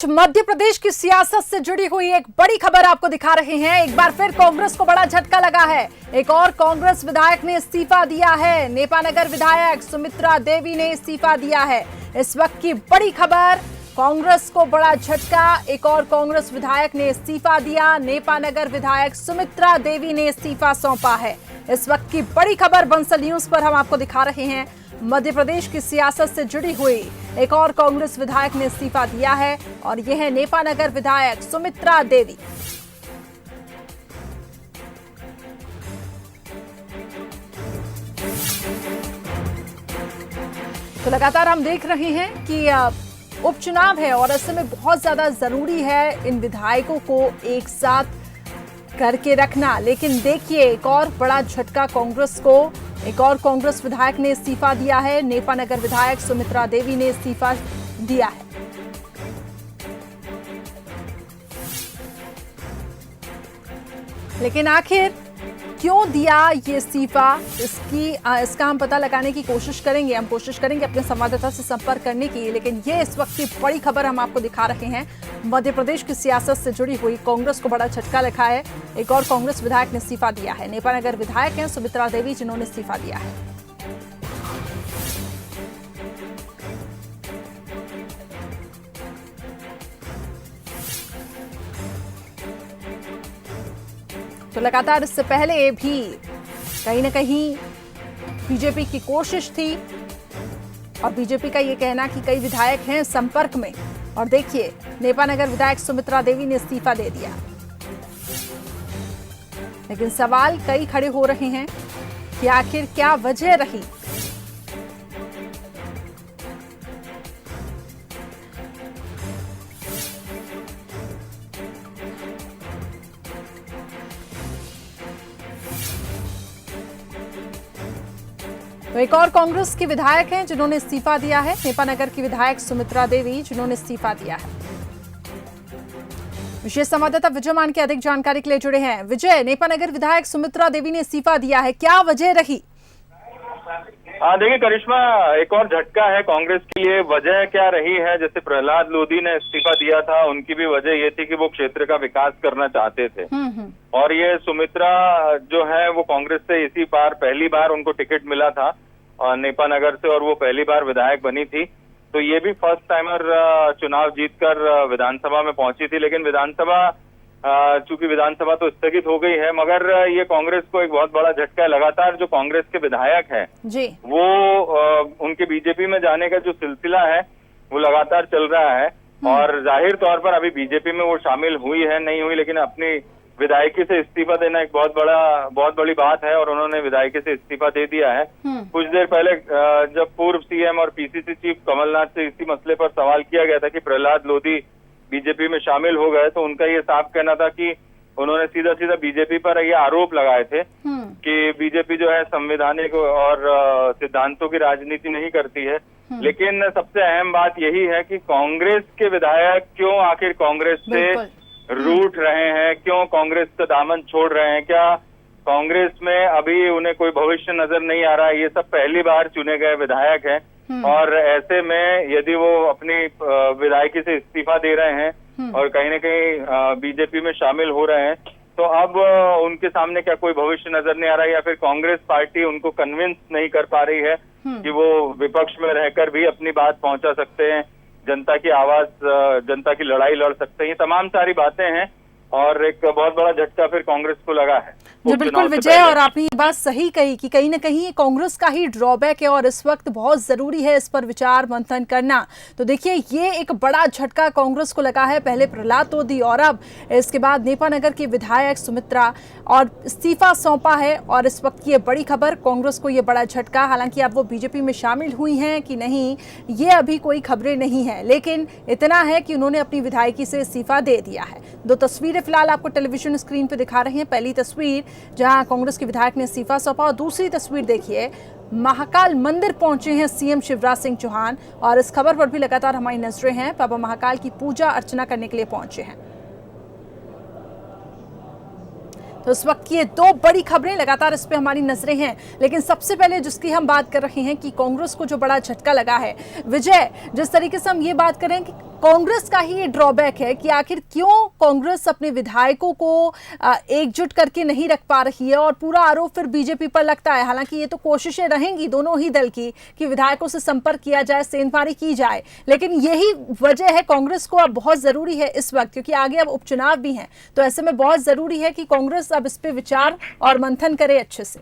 मध्य प्रदेश की सियासत से जुड़ी हुई एक बड़ी खबर आपको दिखा रहे हैं। एक बार फिर कांग्रेस को बड़ा झटका लगा है। एक और कांग्रेस विधायक ने इस्तीफा दिया है। नेपानगर विधायक सुमित्रा देवी ने इस्तीफा दिया है। इस वक्त की बड़ी खबर, कांग्रेस को बड़ा झटका। एक और कांग्रेस विधायक ने इस्तीफा दिया। नेपानगर विधायक सुमित्रा देवी ने इस्तीफा सौंपा है। इस वक्त की बड़ी खबर बंसल न्यूज पर हम आपको दिखा रहे हैं। मध्य प्रदेश की सियासत से जुड़ी हुई एक और कांग्रेस विधायक ने इस्तीफा दिया है और यह है नेपानगर विधायक सुमित्रा देवी। तो लगातार हम देख रहे हैं कि उपचुनाव है और ऐसे में बहुत ज्यादा जरूरी है इन विधायकों को एक साथ करके रखना। लेकिन देखिए, एक और बड़ा झटका कांग्रेस को। एक और कांग्रेस विधायक ने इस्तीफा दिया है। नेपानगर विधायक सुमित्रा देवी ने इस्तीफा दिया है। लेकिन आखिर क्यों दिया ये इस्तीफा, इसका हम पता लगाने की कोशिश करेंगे। हम कोशिश करेंगे अपने संवाददाता से संपर्क करने की। लेकिन ये इस वक्त की बड़ी खबर हम आपको दिखा रहे हैं। मध्य प्रदेश की सियासत से जुड़ी हुई कांग्रेस को बड़ा झटका लगा है। एक और कांग्रेस विधायक ने इस्तीफा दिया है। नेपानगर विधायक हैं सुमित्रा देवी, जिन्होंने इस्तीफा दिया है। तो लगातार इससे पहले भी कहीं ना कहीं बीजेपी की कोशिश थी और बीजेपी का ये कहना कि कई विधायक हैं संपर्क में। और देखिए, नेपानगर विधायक सुमित्रा देवी ने इस्तीफा दे दिया। लेकिन सवाल कई खड़े हो रहे हैं कि आखिर क्या वजह रही। तो एक और कांग्रेस के विधायक हैं जिन्होंने इस्तीफा दिया है। नेपानगर की विधायक सुमित्रा देवी, जिन्होंने इस्तीफा दिया है। विशेष संवाददाता विजय मान के अधिक जानकारी के लिए जुड़े हैं। विजय, नेपानगर विधायक सुमित्रा देवी ने इस्तीफा दिया है, क्या वजह रही? देखिए करिश्मा, एक और झटका है कांग्रेस के लिए। वजह क्या रही है? जैसे प्रहलाद लोधी ने इस्तीफा दिया था, उनकी भी वजह ये थी कि वो क्षेत्र का विकास करना चाहते थे। और ये सुमित्रा जो है वो कांग्रेस से इसी बार पहली बार उनको टिकट मिला था नेपानगर से, और वो पहली बार विधायक बनी थी। तो ये भी फर्स्ट टाइमर चुनाव जीतकर विधानसभा में पहुंची थी। लेकिन विधानसभा चूंकि विधानसभा तो स्थगित हो गई है, मगर ये कांग्रेस को एक बहुत बड़ा झटका है। लगातार जो कांग्रेस के विधायक हैं जी, वो उनके बीजेपी में जाने का जो सिलसिला है वो लगातार चल रहा है। और जाहिर तौर पर अभी बीजेपी में वो शामिल हुई है नहीं हुई, लेकिन अपनी विधायकी से इस्तीफा देना एक बहुत बड़ी बात है और उन्होंने विधायकी से इस्तीफा दे दिया है। कुछ देर पहले जब पूर्व सीएम और पीसीसी चीफ कमलनाथ से इसी मसले पर सवाल किया गया था कि प्रहलाद लोधी बीजेपी में शामिल हो गए, तो उनका ये साफ कहना था कि उन्होंने सीधा सीधा बीजेपी पर ये आरोप लगाए थे कि बीजेपी जो है संवैधानिक और सिद्धांतों की राजनीति नहीं करती है। लेकिन सबसे अहम बात यही है कि कांग्रेस के विधायक क्यों आखिर कांग्रेस से रूठ रहे हैं, क्यों कांग्रेस का दामन छोड़ रहे हैं? क्या कांग्रेस में अभी उन्हें कोई भविष्य नजर नहीं आ रहा है? ये सब पहली बार चुने गए विधायक हैं और ऐसे में यदि वो अपनी विधायकी से इस्तीफा दे रहे हैं और कहीं न कहीं बीजेपी में शामिल हो रहे हैं, तो अब उनके सामने क्या कोई भविष्य नजर नहीं आ रहा है, या फिर कांग्रेस पार्टी उनको कन्विंस नहीं कर पा रही है कि वो विपक्ष में रहकर भी अपनी बात पहुंचा सकते हैं, जनता की आवाज, जनता की लड़ाई लड़ सकते हैं। ये तमाम सारी बातें हैं और एक बहुत बड़ा झटका फिर कांग्रेस को लगा है। जी बिल्कुल विजय, और आपने ये बात सही कही कि कहीं ना कहीं कांग्रेस का ही ड्रॉबैक है और इस वक्त बहुत जरूरी है इस पर विचार मंथन करना। तो देखिए, ये एक बड़ा झटका कांग्रेस को लगा है। पहले प्रहलाद लोधी और अब इसके बाद नेपानगर की विधायक सुमित्रा, और इस्तीफा सौंपा है। और इस वक्त की ये बड़ी खबर, कांग्रेस को ये बड़ा झटका। हालांकि अब वो बीजेपी में शामिल हुई हैं कि नहीं, ये अभी कोई खबरें नहीं है, लेकिन इतना है कि उन्होंने अपनी विधायकी से इस्तीफा दे दिया है। दो तस्वीरें फिलहाल आपको टेलीविजन स्क्रीन पर दिखा रहे हैं। पहली तस्वीर जहां कांग्रेस के विधायक ने इस्तीफा सौंपा, और दूसरी तस्वीर देखिए, महाकाल मंदिर पहुंचे हैं सीएम शिवराज सिंह चौहान। और इस खबर पर भी लगातार हमारी नजरें हैं। बाबा महाकाल की पूजा अर्चना करने के लिए पहुंचे हैं। तो इस वक्त की ये दो बड़ी खबरें, लगातार इस पे हमारी नजरें हैं। लेकिन सबसे पहले जिसकी हम बात कर रहे हैं कि कांग्रेस को जो बड़ा झटका लगा है, विजय, जिस तरीके से हम ये बात कर रहे हैं कि कांग्रेस का ही ये ड्रॉबैक है कि आखिर क्यों कांग्रेस अपने विधायकों को एकजुट करके नहीं रख पा रही है और पूरा आरोप फिर बीजेपी पर लगता है। हालांकि ये तो कोशिशें रहेंगी दोनों ही दल की कि विधायकों से संपर्क किया जाए, सेंधमारी की जाए, लेकिन यही वजह है कांग्रेस को अब बहुत जरूरी है इस वक्त, क्योंकि आगे अब उपचुनाव भी हैं, तो ऐसे में बहुत जरूरी है कि कांग्रेस अब इस पे विचार और मंथन करे अच्छे से।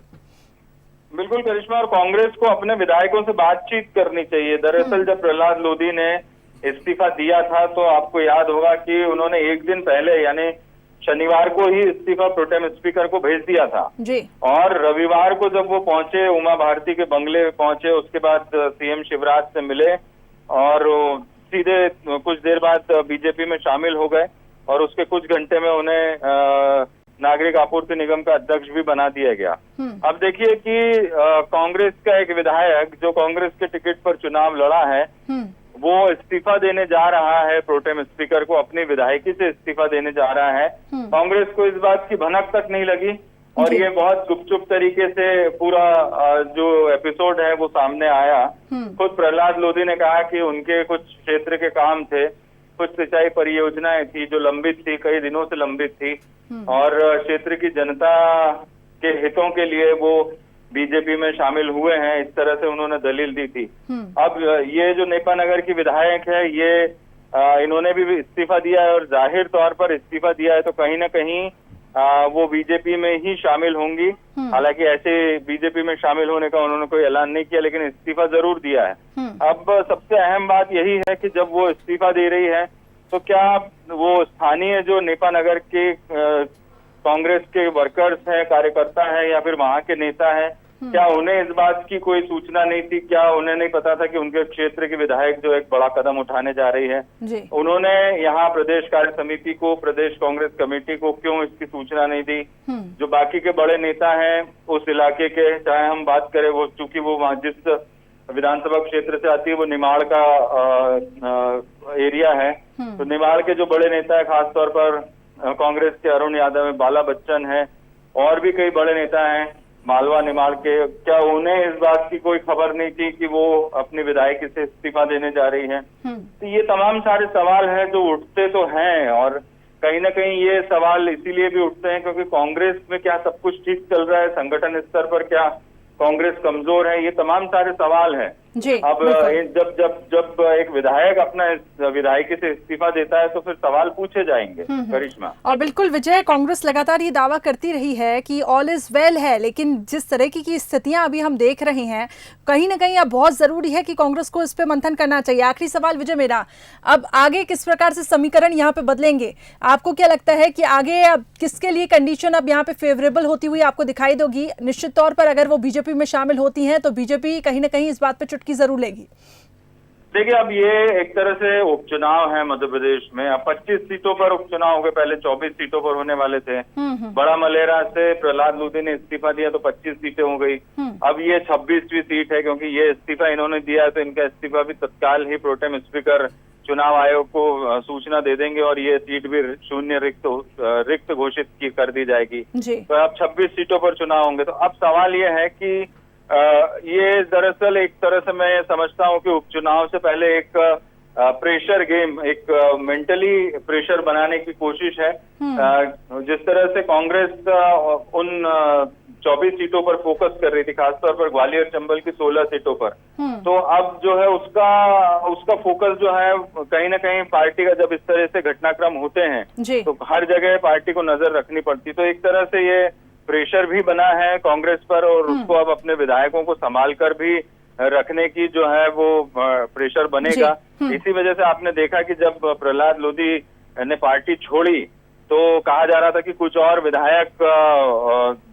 बिल्कुल करिश्मा, और कांग्रेस को अपने विधायकों से बातचीत करनी चाहिए। दरअसल जब प्रहलाद लोधी ने इस्तीफा दिया था तो आपको याद होगा कि उन्होंने एक दिन पहले यानी शनिवार को ही इस्तीफा प्रोटेम स्पीकर को भेज दिया था जी। और रविवार को जब वो पहुंचे, उमा भारती के बंगले पहुंचे, उसके बाद सीएम शिवराज से मिले और सीधे कुछ देर बाद बीजेपी में शामिल हो गए और उसके कुछ घंटे में उन्हें नागरिक आपूर्ति निगम का अध्यक्ष भी बना दिया गया। अब देखिए कि कांग्रेस का एक विधायक जो कांग्रेस के टिकट पर चुनाव लड़ा है वो इस्तीफा देने जा रहा है, प्रोटेम स्पीकर को अपनी विधायकी से इस्तीफा देने जा रहा है। कांग्रेस को इस बात की भनक तक नहीं लगी और ये बहुत गुपचुप तरीके से पूरा जो एपिसोड है वो सामने आया। खुद प्रहलाद लोधी ने कहा कि उनके कुछ क्षेत्र के काम थे, कुछ सिंचाई परियोजनाएं थी जो लंबित थी, कई दिनों से लंबित थी और क्षेत्र की जनता के हितों के लिए वो बीजेपी में शामिल हुए हैं, इस तरह से उन्होंने दलील दी थी। अब ये जो नेपानगर की विधायक है ये इन्होंने भी इस्तीफा दिया है और जाहिर तौर पर इस्तीफा दिया है तो कहीं ना कहीं वो बीजेपी में ही शामिल होंगी। हालांकि ऐसे बीजेपी में शामिल होने का उन्होंने कोई ऐलान नहीं किया, लेकिन इस्तीफा जरूर दिया है। अब सबसे अहम बात यही है कि जब वो इस्तीफा दे रही है तो क्या वो स्थानीय जो नेपानगर के कांग्रेस के वर्कर्स हैं, कार्यकर्ता हैं या फिर वहां के नेता हैं, क्या उन्हें इस बात की कोई सूचना नहीं थी? क्या उन्हें नहीं पता था कि उनके क्षेत्र के विधायक जो एक बड़ा कदम उठाने जा रही है? उन्होंने यहाँ प्रदेश कार्य समिति को, प्रदेश कांग्रेस कमेटी को क्यों इसकी सूचना नहीं दी? जो बाकी के बड़े नेता हैं उस इलाके के, चाहे हम बात करें वो, चूंकि वो वहाँ जिस विधानसभा क्षेत्र से आती है वो निमाड़ का एरिया है, तो निमाड़ के जो बड़े नेता है खासतौर पर कांग्रेस के अरुण यादव है, बाला बच्चन है और भी कई बड़े नेता हैं मालवा निमाड़ के, क्या उन्हें इस बात की कोई खबर नहीं थी कि वो अपनी विधायकी से इस्तीफा देने जा रही है? तो ये तमाम सारे सवाल हैं जो उठते तो हैं और कहीं ना कहीं ये सवाल इसीलिए भी उठते हैं क्योंकि कांग्रेस में क्या सब कुछ ठीक चल रहा है, संगठन स्तर पर क्या कांग्रेस कमजोर है, ये तमाम सारे सवाल हैं। अब जब एक विधायक अपना विधायकी से इस्तीफा देता है तो फिर सवाल पूछे जाएंगे करिश्मा। और बिल्कुल विजय, कांग्रेस लगातार ये दावा करती रही है कि ऑल इज वेल है, लेकिन जिस तरह की स्थितियां अभी हम देख रहे हैं कहीं ना कहीं अब बहुत जरूरी है कि कांग्रेस को इस पे मंथन करना चाहिए। आखिरी सवाल विजय मेरा, अब आगे किस प्रकार से समीकरण यहाँ पे बदलेंगे? आपको क्या लगता है कि आगे अब किसके लिए कंडीशन अब यहाँ पे फेवरेबल होती हुई आपको दिखाई देगी? निश्चित तौर पर अगर वो बीजेपी में शामिल होती हैं तो बीजेपी कहीं ना कहीं इस बात पे चुटकी जरूर लेगी। देखिए, अब ये एक तरह से उपचुनाव है मध्य प्रदेश में। अब 25 सीटों पर उपचुनाव हो गए, पहले 24 सीटों पर होने वाले थे। बड़ा मलेरा से प्रहलाद लोधी ने इस्तीफा दिया तो 25 सीटें हो गई। अब ये 26वीं सीट है क्योंकि ये इस्तीफा इन्होंने दिया है तो इनका इस्तीफा भी तत्काल ही प्रोटेम स्पीकर चुनाव आयोग को सूचना दे देंगे और ये सीट भी शून्य रिक्त घोषित कर दी जाएगी। तो अब 26 सीटों पर चुनाव होंगे। तो अब सवाल ये है कि ये दरअसल एक तरह से मैं समझता हूँ कि उपचुनाव से पहले एक प्रेशर गेम, एक मेंटली प्रेशर बनाने की कोशिश है। जिस तरह से कांग्रेस उन 24 सीटों पर फोकस कर रही थी, खासतौर पर ग्वालियर चंबल की 16 सीटों पर, तो अब जो है उसका फोकस जो है कहीं ना कहीं पार्टी का, जब इस तरह से घटनाक्रम होते हैं तो हर जगह पार्टी को नजर रखनी पड़ती। तो एक तरह से ये प्रेशर भी बना है कांग्रेस पर और उसको अब अपने विधायकों को संभाल कर भी रखने की जो है वो प्रेशर बनेगा। इसी वजह से आपने देखा कि जब प्रहलाद लोधी ने पार्टी छोड़ी तो कहा जा रहा था कि कुछ और विधायक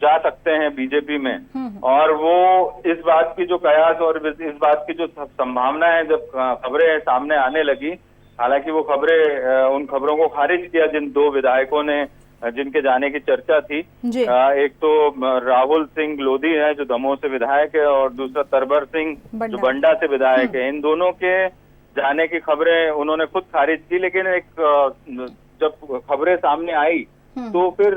जा सकते हैं बीजेपी में, और वो इस बात की जो कयास और इस बात की जो संभावना है जब खबरें सामने आने लगी, हालांकि वो खबरें, उन खबरों को खारिज किया जिन दो विधायकों ने जिनके जाने की चर्चा थी। एक तो राहुल सिंह लोधी है जो दमोह से विधायक है और दूसरा तरबर सिंह जो बंडा से विधायक है। इन दोनों के जाने की खबरें उन्होंने खुद खारिज की, लेकिन एक जब खबरें सामने आई तो फिर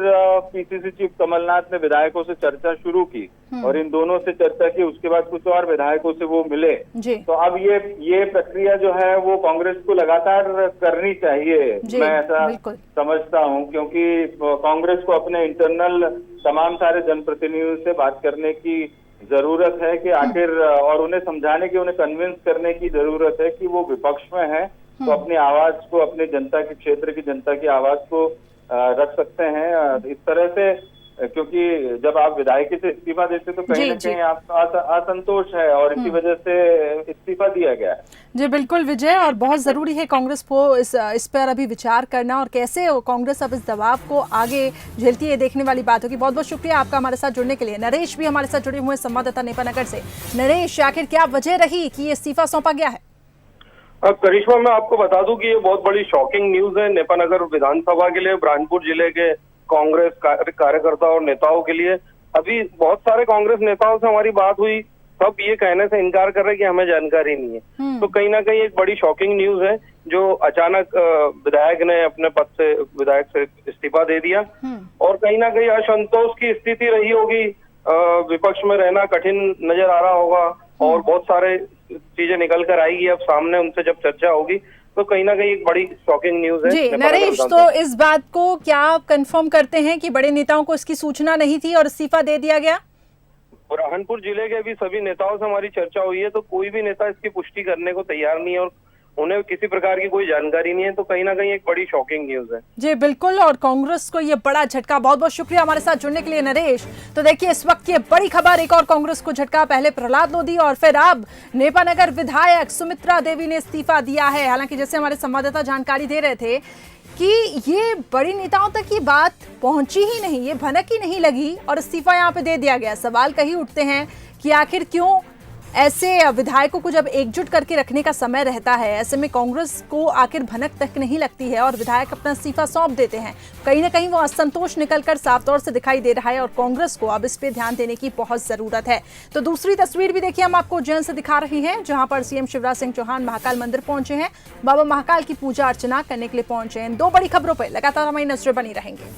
पीसीसी चीफ कमलनाथ ने विधायकों से चर्चा शुरू की और इन दोनों से चर्चा की, उसके बाद कुछ और विधायकों से वो मिले। जी। तो अब ये प्रक्रिया जो है वो कांग्रेस को लगातार करनी चाहिए, मैं ऐसा समझता हूं, क्योंकि कांग्रेस को अपने इंटरनल तमाम सारे जनप्रतिनिधियों से बात करने की जरूरत है कि आखिर, और उन्हें समझाने की, उन्हें कन्विंस करने की जरूरत है कि वो विपक्ष में है तो अपनी आवाज को, अपने जनता के क्षेत्र की जनता की आवाज को रख सकते हैं इस तरह से, क्योंकि जब आप विधायकी से इस्तीफा देते तो कहीं ना कहीं आपका असंतोष है और इसी वजह से इस्तीफा दिया गया है। जी बिल्कुल विजय, और बहुत जरूरी है कांग्रेस को इस पर अभी विचार करना और कैसे कांग्रेस अब इस दबाव को आगे झेलती है, देखने वाली बात होगी। बहुत बहुत शुक्रिया आपका हमारे साथ जुड़ने के लिए। नरेश भी हमारे साथ जुड़े हुए संवाददाता नेपानगर से। नरेश, आखिर क्या वजह रही कि ये इस्तीफा सौंपा गया है? करिश्मा, मैं आपको बता दूं कि ये बहुत बड़ी शॉकिंग न्यूज है नेपानगर विधानसभा के लिए, बुरहानपुर जिले के कांग्रेस कार्यकर्ता और नेताओं के लिए। अभी बहुत सारे कांग्रेस नेताओं से हमारी बात हुई, सब ये कहने से इनकार कर रहे हैं कि हमें जानकारी नहीं है। तो कहीं ना कहीं एक बड़ी शॉकिंग न्यूज है जो अचानक विधायक ने अपने पद से, विधायक से इस्तीफा दे दिया और कहीं ना कहीं असंतोष की स्थिति रही होगी, विपक्ष में रहना कठिन नजर आ रहा होगा और बहुत सारे चीजें निकल कर आएगी अब सामने, उनसे जब चर्चा होगी तो कहीं ना कहीं एक बड़ी शॉकिंग न्यूज है। जी नरेश, तो इस बात को क्या आप कंफर्म करते हैं कि बड़े नेताओं को इसकी सूचना नहीं थी और इस्तीफा दे दिया गया? बुरहानपुर जिले के भी सभी नेताओं से हमारी चर्चा हुई है तो कोई भी नेता इसकी पुष्टि करने को तैयार नहीं है और उन्हें किसी प्रकार की कोई जानकारी नहीं है, तो कहीं ना कहीं एक बड़ी शॉकिंग न्यूज है। जी बिल्कुल, और कांग्रेस को ये बड़ा झटका। बहुत बहुत शुक्रिया हमारे साथ जुड़ने के लिए नरेश। तो देखिए इस वक्त ये बड़ी खबर, एक और कांग्रेस को झटका, पहले प्रहलाद लोधी और फिर अब नेपानगर विधायक सुमित्रा देवी ने इस्तीफा दिया है। हालांकि जैसे हमारे संवाददाता जानकारी दे रहे थे कि ये बड़ी नेताओं तक ये बात पहुंची ही नहीं, ये भनक ही नहीं लगी और इस्तीफा यहाँ पे दे दिया गया। सवाल कहीं उठते हैं कि आखिर क्यों ऐसे विधायकों को जब एकजुट करके रखने का समय रहता है, ऐसे में कांग्रेस को आखिर भनक तक नहीं लगती है और विधायक अपना इस्तीफा सौंप देते हैं। कहीं ना कहीं वो असंतोष निकलकर साफ तौर से दिखाई दे रहा है और कांग्रेस को अब इस पे ध्यान देने की बहुत जरूरत है। तो दूसरी तस्वीर भी देखिए हम आपको उज्जैन से दिखा रही हैं, जहां पर सीएम शिवराज सिंह चौहान महाकाल मंदिर पहुंचे हैं, बाबा महाकाल की पूजा अर्चना करने के लिए पहुंचे हैं। दो बड़ी खबरों पर लगातार हमारी नजरें बनी रहेंगी।